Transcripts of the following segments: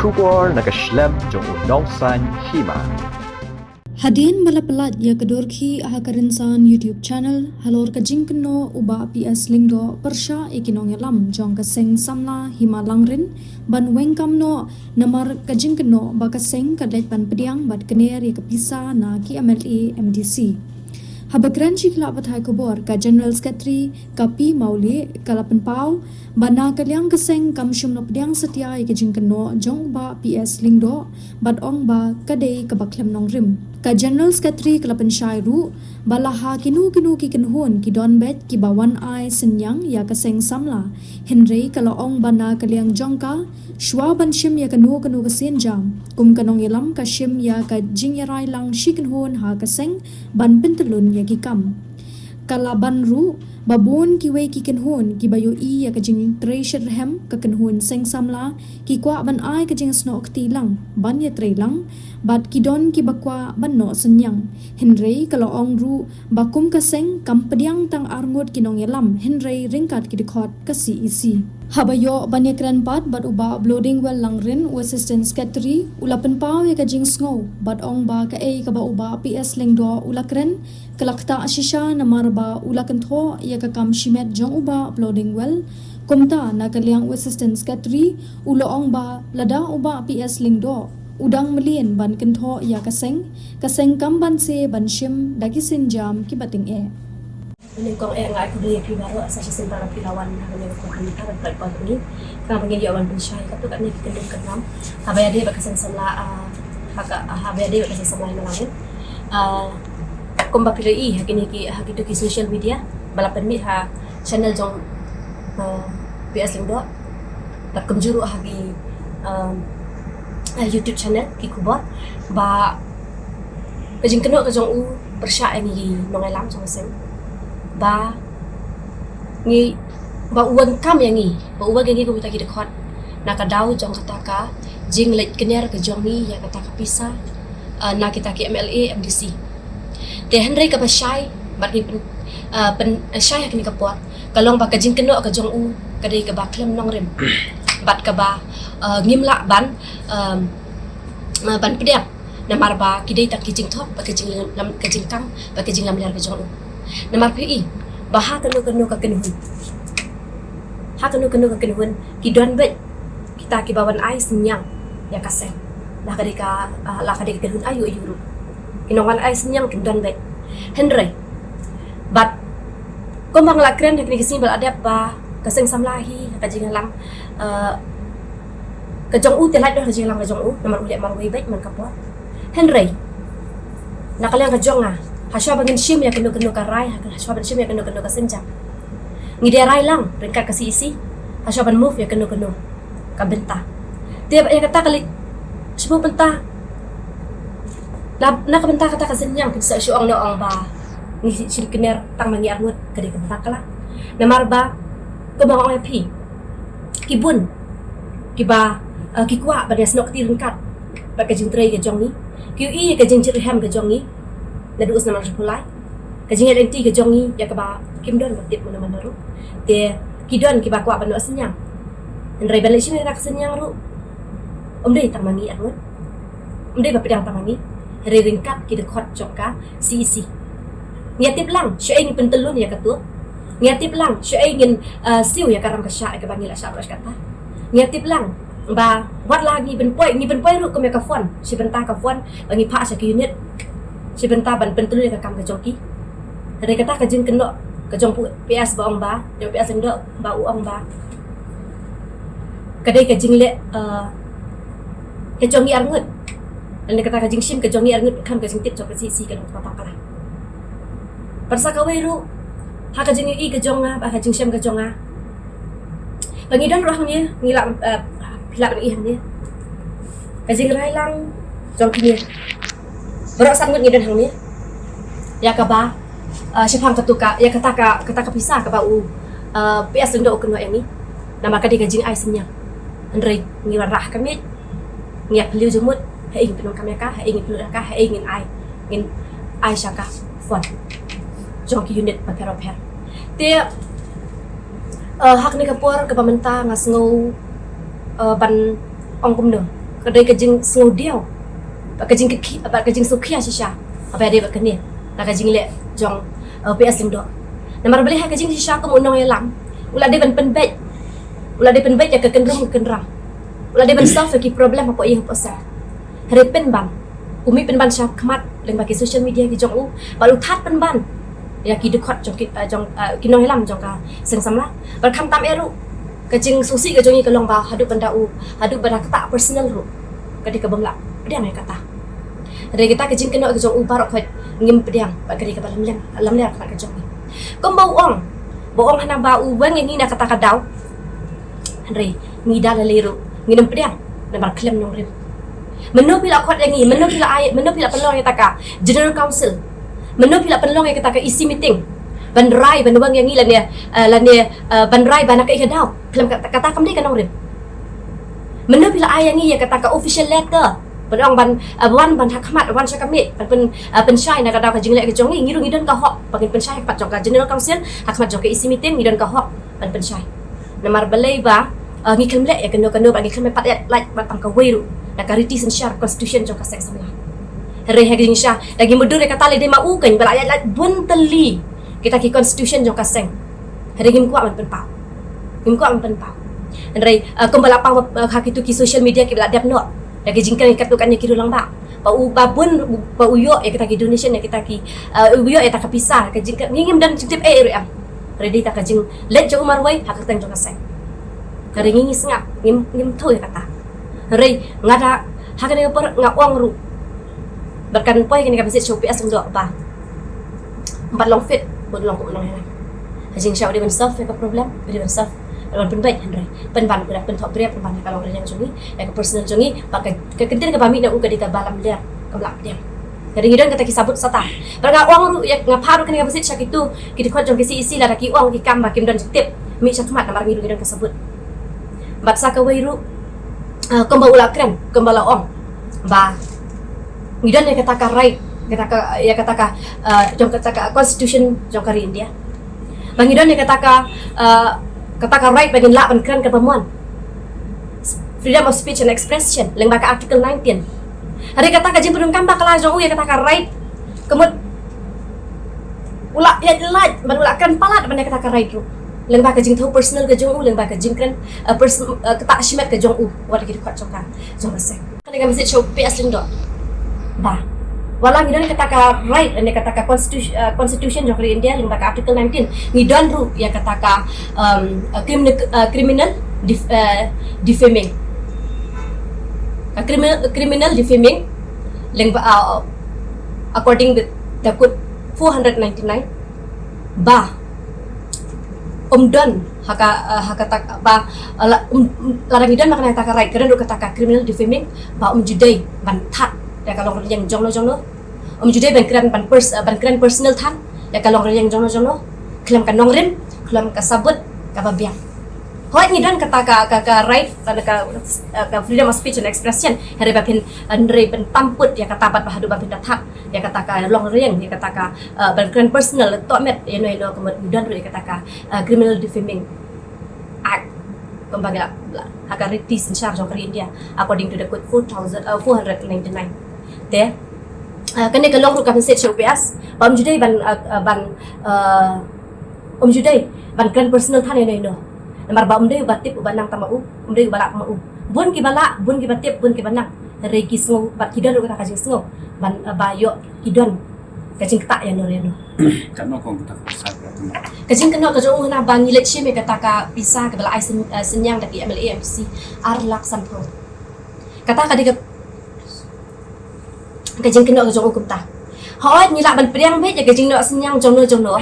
Shubor nakaslem jong unongsan hima. Hadin balapalat ya kedorki ahakarinsan YouTube channel halor kajingkeno uba PS lingdo persya ikinong yalam jong kaseng samla hima langrin ban wengkamno namar kajingkeno bakaseng kadlet pan pediang bad kener ya kepisa na ki MLA MDC. Habagran cikla bathai kubor ka General Secretary Kapi Mauli kalapan pau bana kalyang kaseng kamsyum no pediang setia ya kajingkeno jong uba PS lingdo bad ong ba kadei kabaklem nong rim. Ka General Secretary kelapan syairu balaha kinu ki kenhun ki donbet ki bawan ai senyang ya kaseng samla Henry kalau ong bana kaliang jongka shwa ban shim ya kanu kasen jam kum kanong ilam ka shim ya ka jingyarai lang shi kenhun ha kaseng ban pentelun ya ki kam kalaban ru babon ki we ki kenhun ki bayu I ya ka jing treasure hem ka kenhun seng samla ki kwa ban ai ka jing sno okti lang ban ya tre lang bat kidon ki bakwa banno senyang Henry kalau ong ru bakum kaseng kampediang tang arngut kinong yalam Henry ringkat ki dikot kasi isi habayo banyakran pat bat uba uploading well langrin u assistant secretary ulapan paw ya kajing sngo bat ong ba ka ka ba uba PS lengdo ulakren kalakta asisha namar ba ulakan tho ya ka kam shimet jong uba uploading well kumta na kaliang u assistant secretary ulo ong ba lada uba PS lengdo udang melien ban kentho ya kaseng kam ban se ban shim dagi sinjam ki bating Ini kong ngai aku beli baru asal sembara pilawan hanya ko hanita dan pal ini kang pengen jawaban pensyai katu kan ni kendung kenam habaya dia bakasan samla habaya dia bakasan samla lain komba pilai hakini ki social media balapan mi ha channel jong PS lingdo tak kemjuru hagi YouTube channel ki kubot ba kajing keno ka jong u persya ni nongai lam jong seng ba ngi ba uang kam yang ngi ba uang yang ngi ko kita dekot na ka daw jong kataka jing let kener ke jong ni ya kataka pisa na kita ki MLA MDC te Henry ka pasai bat ni pen syai hakni ka pot kalong ba ka jing keno ka jong u kadai ka ba klem nong rem bat ka ba ngimla ban ban pediak namar ba kidai tak kijing thok ba kijing lam kijing kam ba kijing lam lar ka jong u namar PI baha kenu ka kenhun ha kenu ka kenhun ki don bet kita ki bawan ai senyang ya kaseng la kadika kenhun ayu ru kinongan ai senyang kin don bet Henry bat komang la kren nek ni simbal adap ba kaseng samlahi ka jingalam ka jong u telai do ka jingalam ka jong u namar uliak mar wei bet man kapot Henry nakalang ka jong haswa bangin shim ya kenu karai haswa ban shim ya kenu ka senjang ngide rai lang ringkat kasi isi haswa ban move ya kenu ka benta dia ya kata kali sebu benta na ka benta kata ka senyang sa syuang no ang ba ni sil kener tang mangi arnut kadi ka benta kala namar ba ko ba ong pi kibun kiba kikwa ba des nok ti ringkat ba ka jing tray ka jong ni QE ka jing cirham ka jong ni na duus na pulai kajing identity ke jongi ya ka ba kim don batip mana mana ru te kidon ki ba kwa banu senyang ndrai balik sini nak senyang ru dei tamangi anut dei ba pedang tamangi re ringkat ki dekot jokka CC ngatip lang syai ni pentelun ya katu ngatip lang syai ngin siu ya karam ka sya ka bangil asya ras kata ngatip lang ba wat lagi ben poi ru ko me ka fon si benta ka fon bangi pa sa ki unit si benta ban pentelu ka kam ka joki re kata ka jing keno ka jong PS ba ong ba jong PS ndo ba u ong ba kadai ka jing le ka jongi arngut dan kata ka jing sim ka jongi arngut kam ka jing tip jok ka si ka papa kala persa ka weru ha ka jing I ka jonga ba ka jing sim ka jonga bangi don roh ni ngilak pilak I ni ka jing rai lang jong ni berak sangat ngidan hang ni ya ka ba sipang ketuka ya kata pisah ka ba u PS ndo keno yang ni nama ka digajing ai senyang andrei ngiran rah kami ngiap liu jemut ha ingin penong kami ka ha ingin penong ka ha ingin ai syaka fon jong ki unit pa pero te hak ni kapor ke pamenta ngas ngau ban ong kumno kedai kejing snodiau kejing sukia shisha apa dia bakni la kejing le jong PS limdo namar beli ha kejing shisha ko unong yalam ula de ban penbet ya kenram ula de ban solve ki problem apa yang posa hari penban umi penban sha khamat leng bagi social media ki jong u balu that penban ya ki dekat jong kinong yalam jong ka seng samla bar kham tam eru kejing susi ke jongi kelong ba hadu benda u hadu benda kata personal ru kadi ka bangla dia ngai kata ada kita kejing kena ke jong u barok khoi ngim pediang ba kadi ka balam lam ka ka jong kom bau hana ba u wen ngi na kata ka daw Henry ngi dala leru ngi nem pediang na bar klem nyong rim meno pila khot yang ngi meno pila pelong yang taka general council meno pila pelong yang kata ka isi meeting bandrai banwang yang ngi la ne bandrai bana ka ikadaw klem kata kam ni ka nong rim meno pila ayang ngi yang kata ka official letter Padang ban hakmat wan syakamit pensyai nak kata kajing lek kejong ni ngidon ka hok pagin pensyai pat jong ka general council hakmat jong ka isi meeting ngidon ka hok ban pensyai namar balai ba ngi kemlek ya keno bagi kemlek pat ya like batang ka weiru nak ka riti sensyar constitution jong ka sek samla re haging sya lagi mudur ya kata le de mau kan bala ayat like bun teli kita ki constitution jong ka seng hari ngim kuat man penpau re kembala pa hak itu ki social media ki bala dep no lagi jingkan ikat tu kan yang kira lang ba babun ba uyo ya kita ki donation ya kita ki uyo ya tak pisah ke jingkan ngingim dan cintip am ready tak jing let jo umar wai hak tang jo kaseng kare ngingi sengap ngim tu ya kata rei ngada hak ni per ngawang ru berkan poi kini ka visit shopee asung do ba empat long fit bon long ko long hena jing syau dia ben solve ka problem dia ben solve Lawan penbaik Henry penban pada pentok beri penban kalau orang yang jongi yang personal jongi pakai kekentir ke pamit nak uga di balam dia kemelak dia jadi ngidon kata kisabut sata berga uang ru ya ngaparu kena besit syak itu kita kuat jong kisi isi lah ki uang ki kam bakim dan tip mi syatmat namar ngidon kesebut bat saka weiru kembal ula kren kembal ong ba ngidon ya kata right kata jong kata constitution jong kari India bangidon ya kata right bagi lak keren ke pemuan freedom of speech and expression lembaga artikel 19 hari kata kajing pedung kambak lah jong ya kata right kemud ulak ya light berulakan palat benda kata right tu lembaga kajing tahu personal ke jong lembaga kajing keren ketak shimet ke jong wala gitu kuat jong resek kan dengan message show PS lindo bah walang ngidon kata right dan kata constitution jong India lembaga artikel 19 ngidon ru ya kata criminal defaming criminal defaming according to the code 499 ba umdon haka ba larang ngidon makna kata right keren ru kata criminal defaming ba judai bantat ya kalau orang yang jonglo judai ban keren personal tan ya kalau orang yang jonglo kelam kan nongrim kelam ka sabut ka babiang hoi ngidon kata right dan ka freedom of speech and expression hari bapin andre ben tamput ya kata bat bahadu bapin datak ya kata ka long riang ya kata ka ban keren personal to met ya no kemudian ya kata ka criminal defaming act kumbaga haka ritis in charge of India according to the code 499 there kene kalong ru ka message UPS bam judai ban judai ban keren personal tan no namar bam dei batip banang tamau dei balak mau bun ki batip bun ki banang regi sngo bat kidon ru ka kajing sngo ban bayo kidon kajing ketak ya no kan no kong tak sa ka tu kajing kena kajong na bang election me kata ka pisah ke bala ai senyang daki MLAMC arlak sampro kata ka diga kajing kena kajong hukum ta hoi nyila ban priang be ya kajing no senyang jono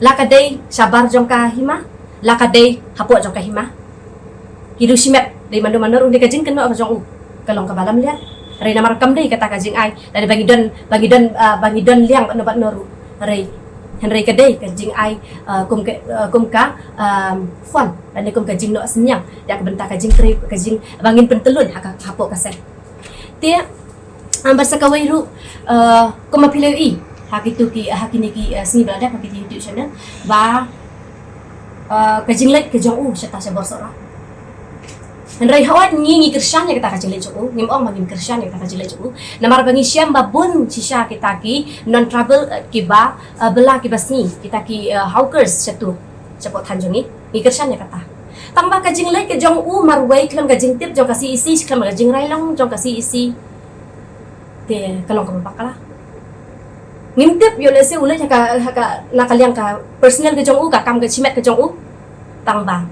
la kadai sabar jong ka hima la kadai hapot jong ka hima hidusimet dari mana-mana ru de kajing kena kajong kalong ka balam lian rei namar kam dei kata kajing ai dari bangidon liang bat noru rei Henry kadai kajing ai kum ka fon dan kum kajing no senyang ya bentar kajing bangin pentelun hapok kasen dia ambar sakawai ru kumapilai hakitu ki hakini ki seni berada haki YouTube channel ba kajing like kajong syata sa bosora Rai hawat ngi Krishan ya kita kajile jo ngim ong magim Krishan ya kita kajile jo namar bangi siam babun sisha kita ki non trouble kiba bela kibasni kita ki hawkers satu cepot hanjongi ngi Krishan ya kata tambah kajing lai ke jong marwai klam kajing tip jong kasi isi klam kajing rai long jong kasi isi te kalong kam pakala ngim tip yo lese ulai ka nakaliang ka personal ke jong ka kam ke chimet ke jong tambah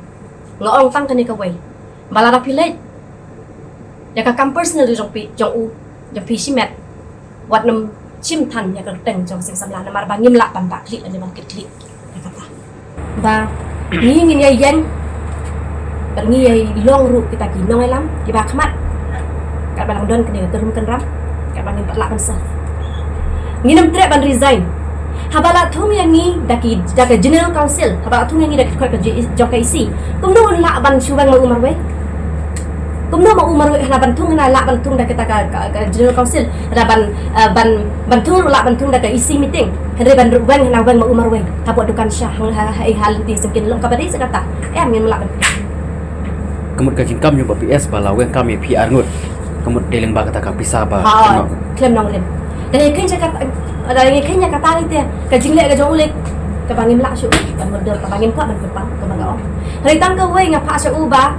ngong tang kani ka wai balara pilai ya ka kam personal jong pi chimet wat nam chim than ya ka teng jong sing samla namar bangim la ban ba klik ani ban klik ya kata ba ni ngin ya yen pergi ya long ru kita ki nong lam ki ba khmat kat balang don kene terum kan ram kat bangin pat la ban saf nginam tre ban resign habala thum yang ni daki daka general council habala thum yang ni daki khoi ka joka isi kumno la ban subang ma umar we kumno ma umar we hana ban thung na la ban thung daka ka general council da ban thung la ban thung daka isi meeting hare ban ruang hana ban ma umar we hapo dukan syah hal ti sengkin long ka badai sekata ngin la ban kemud kajing kam nyoba PS bala wen kam ya PR ngut kemud deleng ba kata ka pisah ba klem nong rem dari kan cakap dari kan nya kata ni kajing le ka jong ulek ka bangim la syu ban model ka bangim kuat ban kepang ka bangao hari tang ka we ngapa syu ba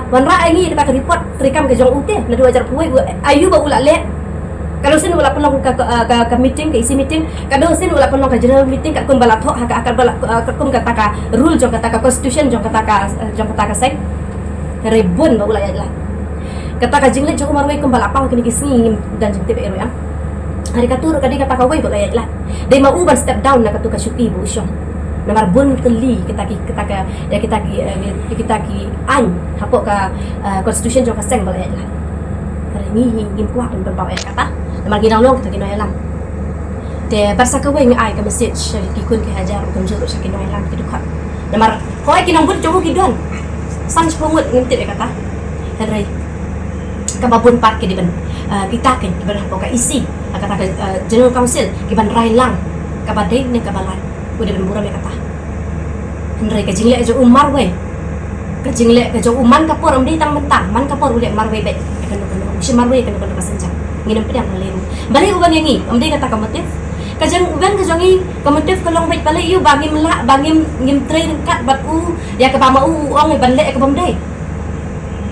wan ra ai ni ka report trikam ka jong ute na 2000 puai ayu ba ula le kalau sin ula pelong ka meeting ka isi meeting kado sin ula pelong ka general meeting ka kum bala tho ka akal bala kum kata ka rule jong kata ka constitution jong kata ka sek rebun ba ula ya lah kata ka jingle jong marwai kum bala pau kini kisni dan jeng tip ero ya hari katur kadi kata ka wai ba ya lah dei ma uban step down na katu ka syuki bu syong namar bun keli kita ki an hapok ka constitution jong ka seng ba ya lah hari ni ngin kuat dan berbau ya kata namar ginang long kita kino ya lam de barsa ka wai ngai ka message ki kun ki hajar kum juru sakino ya lam kidu khat namar koi kinang bun jong ki don san sepungut ngintit ya kata hari kababun part ke diban kita kan diban hapok ka isi kata ka general council kiban rai lang kabadai ne kabalan udah ben buram ya kata henry ka jingle jo umar we ka jingle ka jo uman kapor amdi tang mentang man kapor udah mar we bet kan si mar we kan pasenjang nginam pedang leru balik uban yang ni amdi kata ka motif ka jang uban ka jongi ka motif ka long bet balik yu bangim la bangim ngim train kat bat ya ka ba ong e ban le ka bom dai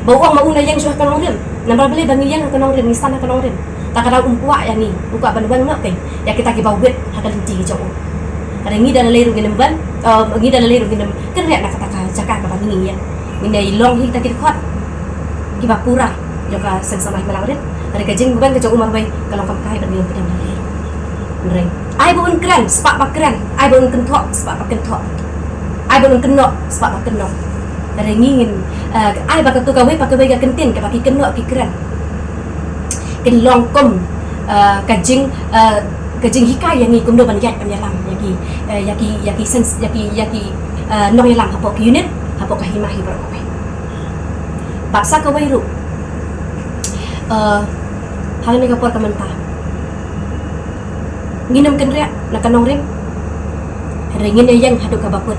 bau ong ma una yang suah ka long rim nambar beli bangi yang ka long rim ni sana ka long rim tak ada kuat yang ni buka ban-ban nak kan ya kita ki bawet hakal ti jo ada ngi dalam leru nginem ban ngi dalam leru nginem kan rek nak kata jaka ka bangi ya ngi long hi kita ki khot ki ba pura jo ka sen sama malang rin ada ka jing ban ka jo umar bai kalau kam kai ban ni pedang leru reng ai bun kran spak ba kran ai bun kentok spak ba kentok ai bun kenok spak ba kenok ada ngin ai ba ka tu ka wei pa ka bai ka kentin ka ba ki kenok ki kran ken long kom kajing hikayah ni kum do ban yat penyalam yaki sense yaki nong yalam hapok unit hapok kahimahi berapa baksa ka wairu hal ni kapor kamenta nginam ken ria na kanong rim ringin yang hadu ka baput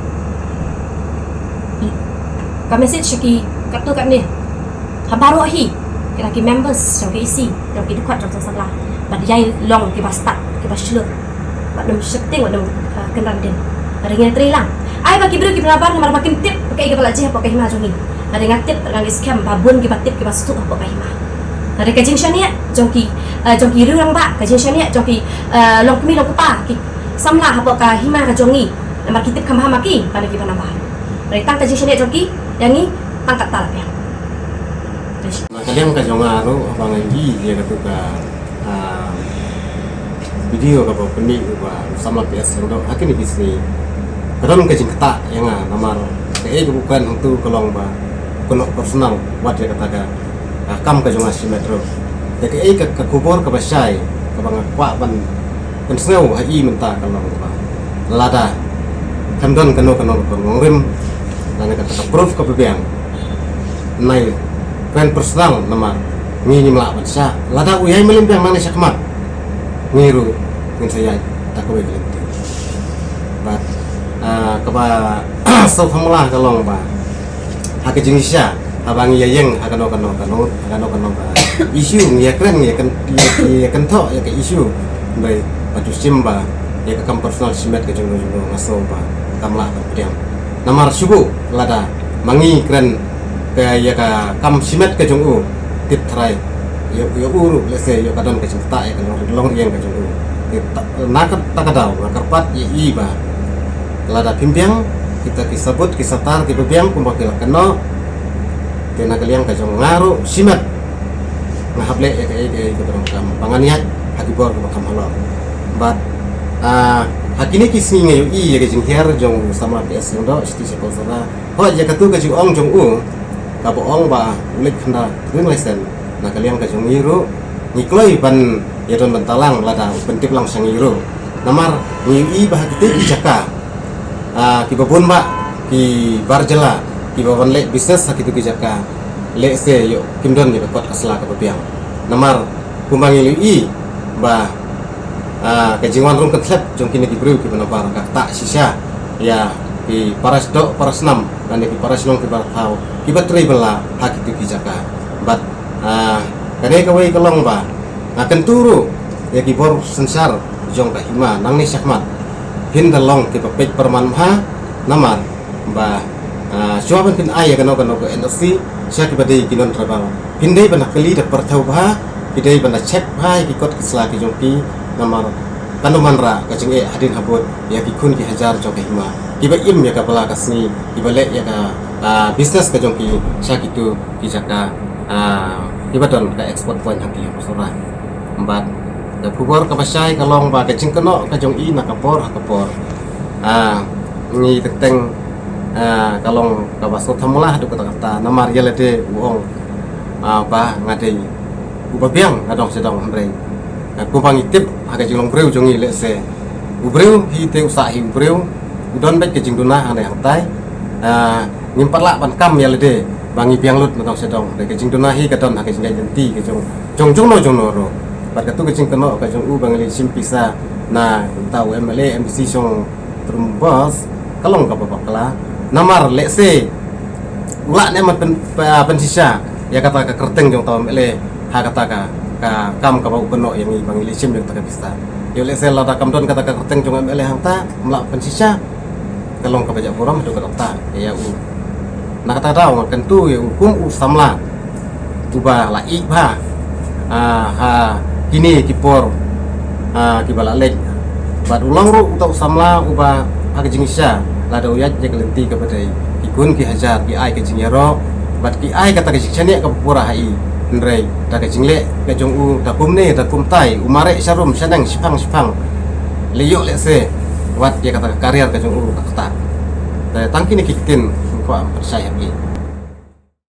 ka message ki katu kat ni habaro hi kita ki members jong ki isi jong ki dukhat jong salah bad yai long ki basta ki baslur bad nom setting bad nom kenram den ada ngai trilang ai ba ki bro ki berabar nomor makin tip pakai ki balaji apa kai ma jong ni ada ngatip ngang scam babun ki batip ki bastu apa kai ma ada kajing syania jong ki rurang ba kajing syania jong ki long kemi long kepa ki samla apa ka hima ka jong ni nomor kitip kam ha maki pada ki panambah dari tang kajing syania jong ki yang ni tangkat talap ya Nah, kalian ka jonga ro abang lagi dia kata ka video ka penik ba sama PS ndo akin ni bisni kadang ka jing kata yang namar bukan untuk kolong ba kono personal wat dia kata ka kam ka jonga si metro ya ka kubur ka basai ka bang kwa ban kan sneu hai menta kalong ba lada kandon kano ngrim dan kata proof ka bebeang nai kan personal nama ngini melak bansa lada uyai melimpang mana syakmat ngiru ngin saya tak kowe kelinti ba keba so pamlah kalong ba hak jenisnya abangi yang akan isu ya keren ya kan tok ya ke isu baik batu simba ya ke kam personal simet ke jong ngaso ba kamlah kemudian namar subuh lada mangi keren ke ya ka kam simet ke jong tip try ya uru lese ya kadon ke cinta ya kan long yang ke jong nak takadau karpat ya iba lada pimpiang kita kisabut kisatar kibebiang kumpakil keno kena kalian kajong ngaru simat ngahable ya ke berang kam panganiat hakibor ke makam halal but hakini kisni ngayu ya ke jingher jong sama PS yang do isti seponsora ho ya katu ke jong jong kabo ong ba ulik handa ring lesen na kalian kajong ngiru ngikloi ban ya don bentalang lada pentip lang sang ngiru namar ngayu bah kita kijaka kibabun ba ki barjela kibawan lek bisnes sakitu kijaka lek se yo kimdon ni kot kasla ka babiang namar kumbangi lui ba kajingwan rum ketlep jong kini dibru ki banabar ka tak sisa ya ki paras do paras nam dan ki paras long ki barthau ki batri bela hak itu kijaka bat kade kawai kalong ba akan turu ya ki bor sensar jong ka hima nang ni sakmat hindalong ki papet permanha namar ba suapan pin ayah kano ke NLC siya kibadai kinon trabang pindai bana kali da pertau bah pindai bana cek bah ikut keselaki jongki namar kanu manra kacing hadin habut ya kikun ki hajar jong hima kiba im ya kapala kasni kiba lek ya ka bisnes ka jongki siya kitu kijaka kiba don ka export point haki pasora empat da pubor ka pasai kalong ba kacing keno ka jong i nakapor hakapor ni tenteng kalong kabaso thamulah du kata namar yelede uong ba ngadei ubabiang adong sedang mrei kumpang itip aga jilong breu jongi lese ubreu hi te usahi ubreu udon bet ke jingduna ane hantai ngimpatla ban kam yelede bangi biang lut adong sedang de ke jingduna hi kadon aga jingai jenti ke jong no ro bat katu ke jing keno ka jong u bangali simpisa na tau MLA MBC song trumbas kalong ka babakala namar lese ulak ne man pensisa ya kata ka kerteng jong tawam ele ha kata ka kam ka bau beno yang bang ilisim yang tak bisa yo lese lada kam don kata ka kerteng jong ele hangta melak pensisa kalong ka bajak boram do kata ya u nak kata daw kentu ya hukum samla tuba la iba kini kipor kibala lek bad ulang ru utau samla uba hagijingisa lada uyat je kelenti kepada ikun ki hajar ki ai ke jingyaro bat ki ai kata ke siksane ke pura hai ndrei ta ke jingle ke jong u ta kumne ta kumtai umare sarum sanang sipang liyo lese wat ya kata karier ke jong u kata ta tangki ni kitin ko percaya ki